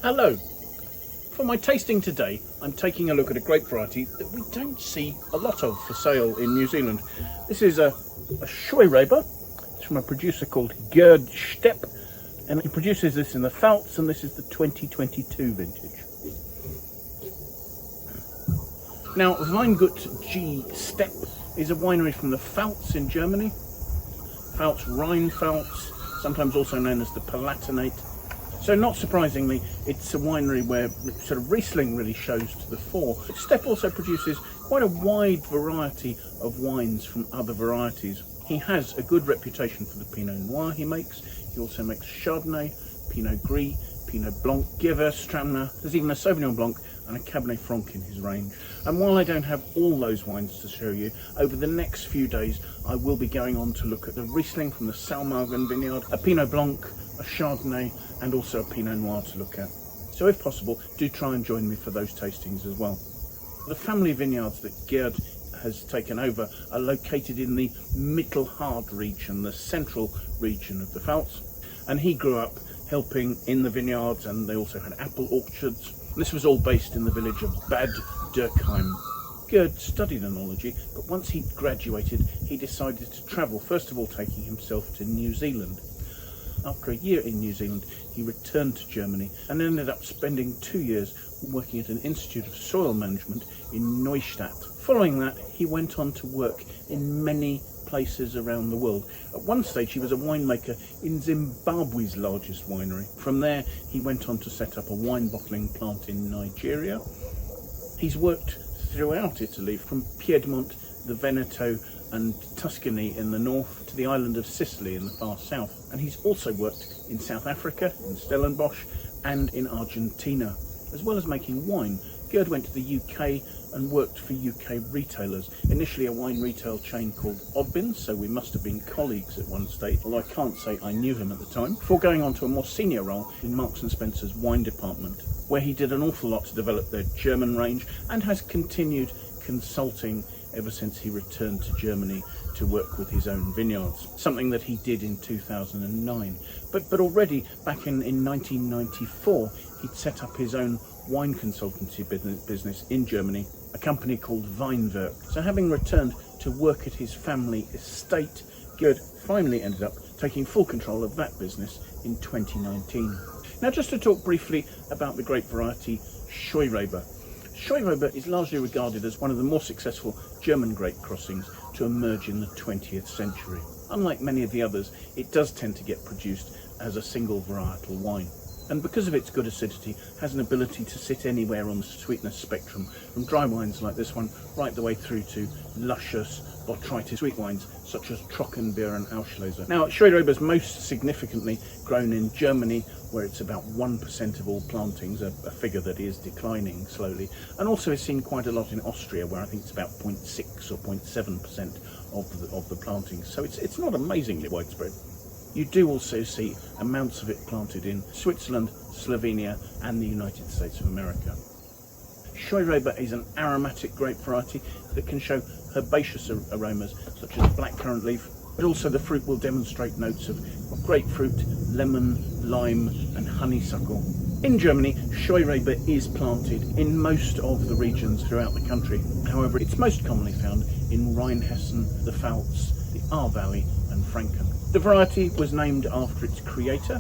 Hello. For my tasting today, I'm taking a look at a grape variety that we don't see a lot of for sale in New Zealand. This is a Scheurebe. It's from a producer called Gerd Stepp, and he produces this in the Pfalz, and this is the 2022 vintage. Now, Weingut G Stepp is a winery from the Pfalz in Germany. Pfalz, Rhine Pfalz, sometimes also known as the Palatinate. So not surprisingly, it's a winery where sort of Riesling really shows to the fore. But Stepp also produces quite a wide variety of wines from other varieties. He has a good reputation for the Pinot Noir he makes. He also makes Chardonnay, Pinot Gris, Pinot Blanc, Gewürztraminer. There's even a Sauvignon Blanc and a Cabernet Franc in his range. And while I don't have all those wines to show you, over the next few days I will be going on to look at the Riesling from the Saumagen vineyard, a Pinot Blanc, a Chardonnay, and also a Pinot Noir to look at. So if possible, do try and join me for those tastings as well. The family vineyards that Gerd has taken over are located in the Mittlehaardt region, the central region of the Pfalz. And he grew up helping in the vineyards, and they also had apple orchards. This was all based in the village of Bad Dürkheim. Gerd studied oenology, but once he graduated, he decided to travel, first of all taking himself to New Zealand. After a year in New Zealand, he returned to Germany and ended up spending 2 years working at an Institute of Soil Management in Neustadt. Following that, he went on to work in many places around the world. At one stage, he was a winemaker in Zimbabwe's largest winery. From there, he went on to set up a wine bottling plant in Nigeria. He's worked throughout Italy, from Piedmont, the Veneto, and Tuscany in the north to the island of Sicily in the far south. And he's also worked in South Africa, in Stellenbosch, and in Argentina. As well as making wine, Gerd went to the UK and worked for UK retailers. Initially a wine retail chain called Oddbins, so we must have been colleagues at one stage, although I can't say I knew him at the time, before going on to a more senior role in Marks & Spencer's wine department, where he did an awful lot to develop their German range and has continued consulting ever since he returned to Germany to work with his own vineyards, something that he did in 2009. But already back in 1994, he'd set up his own wine consultancy business in Germany, a company called Weinwerk. So having returned to work at his family estate, Gerd finally ended up taking full control of that business in 2019. Now just to talk briefly about the grape variety Scheurebe. Scheurebe is largely regarded as one of the more successful German grape crossings to emerge in the 20th century. Unlike many of the others, it does tend to get produced as a single varietal wine. And because of its good acidity, has an ability to sit anywhere on the sweetness spectrum, from dry wines like this one, right the way through to luscious, botrytis sweet wines such as Trockenbeer and Auslese. Now, Scheurebe is most significantly grown in Germany, where it's about 1% of all plantings, a figure that is declining slowly, and also is seen quite a lot in Austria, where I think it's about 0.6 or 0.7% of the plantings. So it's not amazingly widespread. You do also see amounts of it planted in Switzerland, Slovenia, and the United States of America. Scheurebe is an aromatic grape variety that can show herbaceous aromas such as blackcurrant leaf, but also the fruit will demonstrate notes of grapefruit, lemon, lime, and honeysuckle. In Germany, Scheurebe is planted in most of the regions throughout the country. However, it's most commonly found in Rheinhessen, the Pfalz, the Ahr Valley, and Franken. The variety was named after its creator,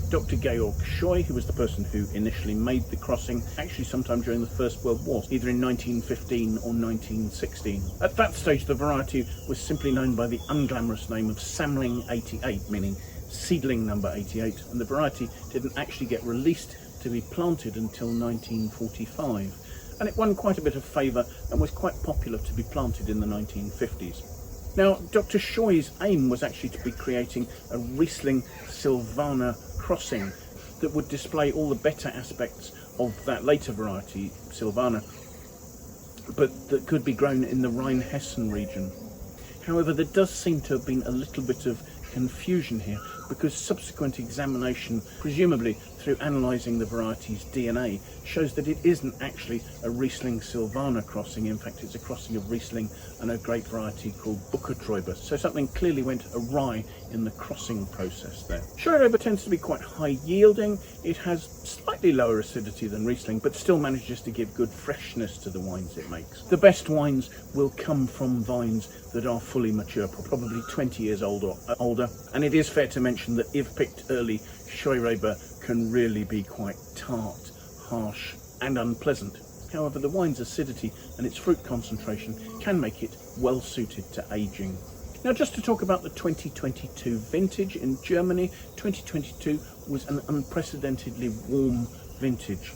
Dr. Georg Scheu, who was the person who initially made the crossing, actually sometime during the First World War, either in 1915 or 1916. At that stage, the variety was simply known by the unglamorous name of Samling 88, meaning seedling number 88, and the variety didn't actually get released to be planted until 1945. And it won quite a bit of favour and was quite popular to be planted in the 1950s. Now, Dr. Scheu's aim was actually to be creating a Riesling Silvaner crossing that would display all the better aspects of that later variety, Silvaner, but that could be grown in the Rheinhessen region. However, there does seem to have been a little bit of confusion here because subsequent examination, presumably through analysing the variety's DNA, shows that it isn't actually a Riesling Silvaner crossing. In fact, it's a crossing of Riesling and a grape variety called Bukettraube. So something clearly went awry in the crossing process there. Scheurebe tends to be quite high yielding. It has slightly lower acidity than Riesling, but still manages to give good freshness to the wines it makes. The best wines will come from vines that are fully mature, probably 20 years old or older. And it is fair to mention that if picked early, Scheurebe can really be quite tart, harsh and unpleasant. However, the wine's acidity and its fruit concentration can make it well suited to aging. Now, just to talk about the 2022 vintage in Germany, 2022 was an unprecedentedly warm vintage.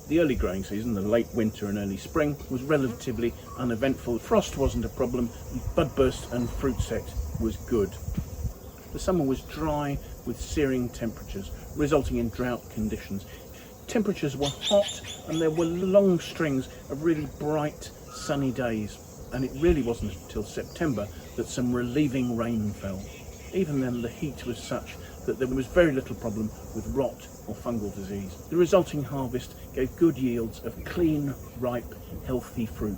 The early growing season, the late winter and early spring, was relatively uneventful. Frost wasn't a problem, bud burst and fruit set was good. The summer was dry with searing temperatures, resulting in drought conditions. Temperatures were hot and there were long strings of really bright sunny days, and it really wasn't until September that some relieving rain fell. Even then, the heat was such that there was very little problem with rot or fungal disease. The resulting harvest gave good yields of clean, ripe, healthy fruit.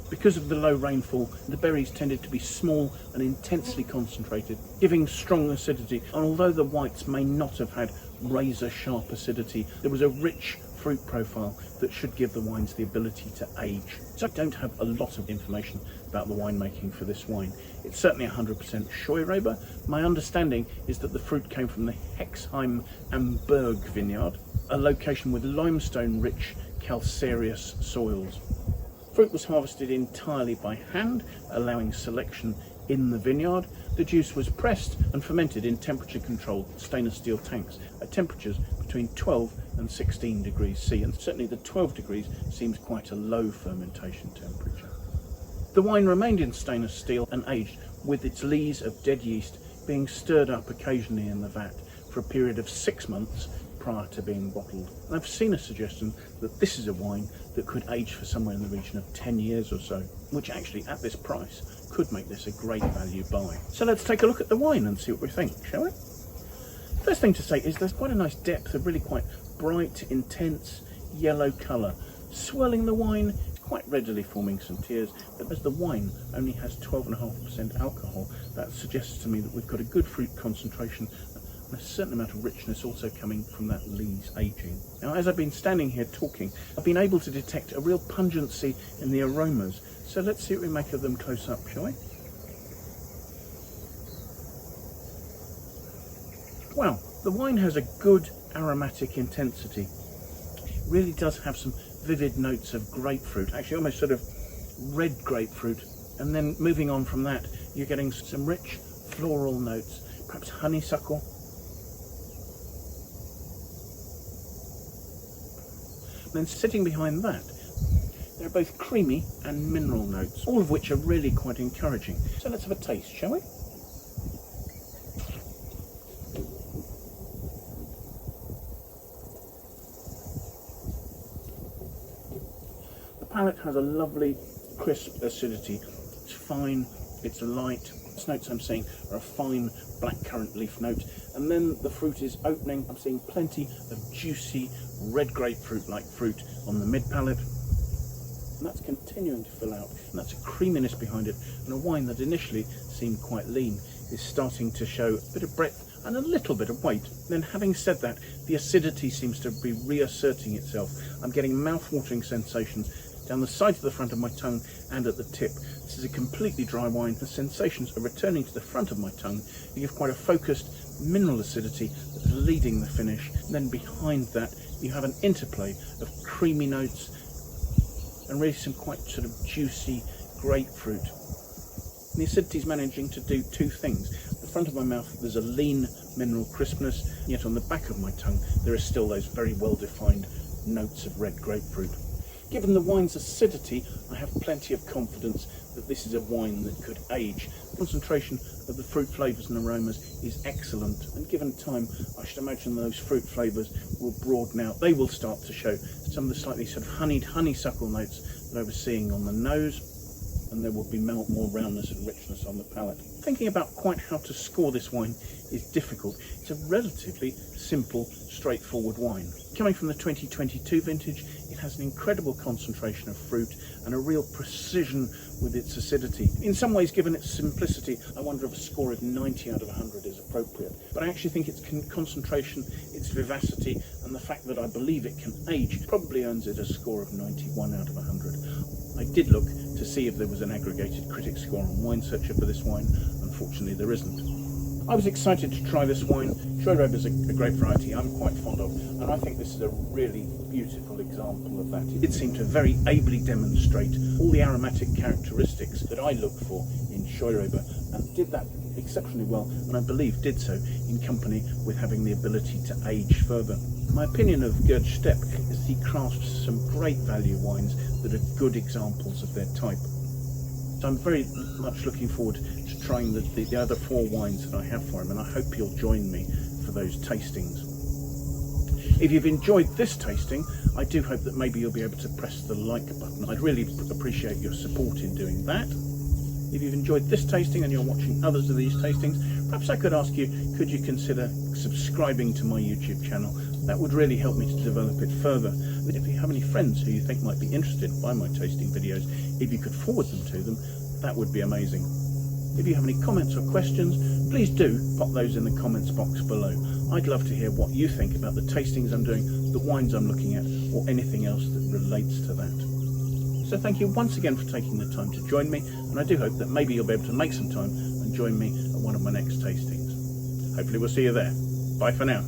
Because of the low rainfall, the berries tended to be small and intensely concentrated, giving strong acidity. And although the whites may not have had razor-sharp acidity, there was a rich fruit profile that should give the wines the ability to age. So I don't have a lot of information about the winemaking for this wine. It's certainly 100% Scheurebe. My understanding is that the fruit came from the Hexheim and Berg vineyard, a location with limestone-rich calcareous soils. Fruit was harvested entirely by hand, allowing selection in the vineyard. The juice was pressed and fermented in temperature-controlled stainless steel tanks at temperatures between 12 and 16 degrees C, and certainly the 12 degrees seems quite a low fermentation temperature. The wine remained in stainless steel and aged, with its lees of dead yeast being stirred up occasionally in the vat for a period of 6 months prior to being bottled. And I've seen a suggestion that this is a wine that could age for somewhere in the region of 10 years or so, which actually at this price could make this a great value buy. So let's take a look at the wine and see what we think, shall we? First thing to say is there's quite a nice depth of really quite bright, intense yellow colour, swirling the wine, quite readily forming some tears, but as the wine only has 12.5% alcohol, that suggests to me that we've got a good fruit concentration, a certain amount of richness also coming from that lees aging. Now, as I've been standing here talking, I've been able to detect a real pungency in the aromas. So let's see what we make of them close up, shall we? Wow, the wine has a good aromatic intensity. It really does have some vivid notes of grapefruit, actually almost sort of red grapefruit. And then moving on from that, you're getting some rich floral notes, perhaps honeysuckle. Then sitting behind that, there are both creamy and mineral notes, all of which are really quite encouraging. So let's have a taste, shall we? The palate has a lovely crisp acidity. It's fine, it's light. The notes I'm seeing are a fine blackcurrant leaf note, and then the fruit is opening. I'm seeing plenty of juicy red grapefruit-like fruit on the mid palate, and that's continuing to fill out, and that's a creaminess behind it, and a wine that initially seemed quite lean is starting to show a bit of breadth and a little bit of weight. Then, having said that, the acidity seems to be reasserting itself. I'm getting mouth-watering sensations down the side of the front of my tongue and at the tip. This is a completely dry wine. The sensations are returning to the front of my tongue. You give quite a focused mineral acidity that's leading the finish. And then behind that, you have an interplay of creamy notes and really some quite sort of juicy grapefruit. And the acidity is managing to do two things. At the front of my mouth, there's a lean mineral crispness, yet on the back of my tongue, there are still those very well-defined notes of red grapefruit. Given the wine's acidity, I have plenty of confidence that this is a wine that could age. The concentration of the fruit flavours and aromas is excellent, and given time, I should imagine those fruit flavours will broaden out. They will start to show some of the slightly sort of honeyed honeysuckle notes that I was seeing on the nose, and there will be more roundness and richness on the palate. Thinking about quite how to score this wine is difficult. It's a relatively simple, straightforward wine. Coming from the 2022 vintage, it has an incredible concentration of fruit and a real precision with its acidity. In some ways, given its simplicity, I wonder if a score of 90 out of 100 is appropriate. But I actually think its concentration, its vivacity, and the fact that I believe it can age probably earns it a score of 91 out of 100. I did look to see if there was an aggregated critic score on Wine Searcher for this wine. Unfortunately, there isn't. I was excited to try this wine. Scheurebe is a great variety I'm quite fond of, and I think this is a really beautiful example of that. It seemed to very ably demonstrate all the aromatic characteristics that I look for in Scheurebe, and did that exceptionally well, and I believe did so in company with having the ability to age further. My opinion of Gerd Stepp is he crafts some great value wines that are good examples of their type. So I'm very much looking forward to trying the other 4 wines that I have for him, and I hope you'll join me for those tastings. If you've enjoyed this tasting, I do hope that maybe you'll be able to press the like button. I'd really appreciate your support in doing that. If you've enjoyed this tasting and you're watching others of these tastings, perhaps I could ask you, could you consider subscribing to my YouTube channel? That would really help me to develop it further. But if you have any friends who you think might be interested by my tasting videos, if you could forward them to them, that would be amazing. If you have any comments or questions, please do pop those in the comments box below. I'd love to hear what you think about the tastings I'm doing, the wines I'm looking at, or anything else that relates to that. So thank you once again for taking the time to join me, and I do hope that maybe you'll be able to make some time and join me at one of my next tastings. Hopefully we'll see you there. Bye for now.